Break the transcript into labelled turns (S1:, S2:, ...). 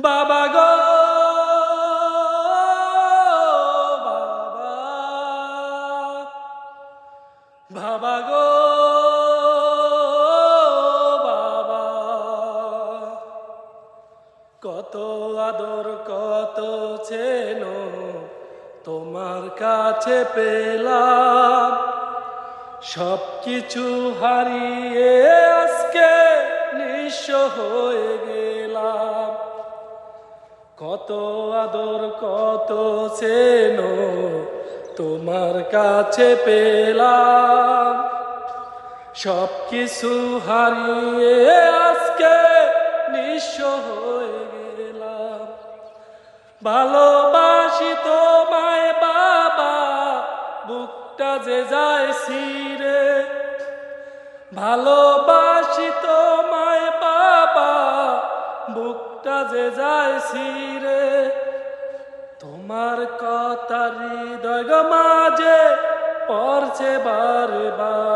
S1: বাবা গো বাবা, বাবা গো বাবা, কত আদর কত চেন তোমার কাছে পেলাম, সবকিছু হারিয়ে আজকে নিঃস্ব হয়ে গেলাম। কত আদর কত চেন তোমার কাছে পেলাম, সবকিছু হারিয়ে আজকে নিঃস্ব হয়ে গেলাম। ভালোবাসি তোমায় বাবা, বুকটা যে যায় ছিঁড়ে। ভালোবাসি তোমায় বাবা, বুকটা যে যায় ছিঁড়ে। তোমার কথা হৃদয় মাঝে পড়ছে বারে বার।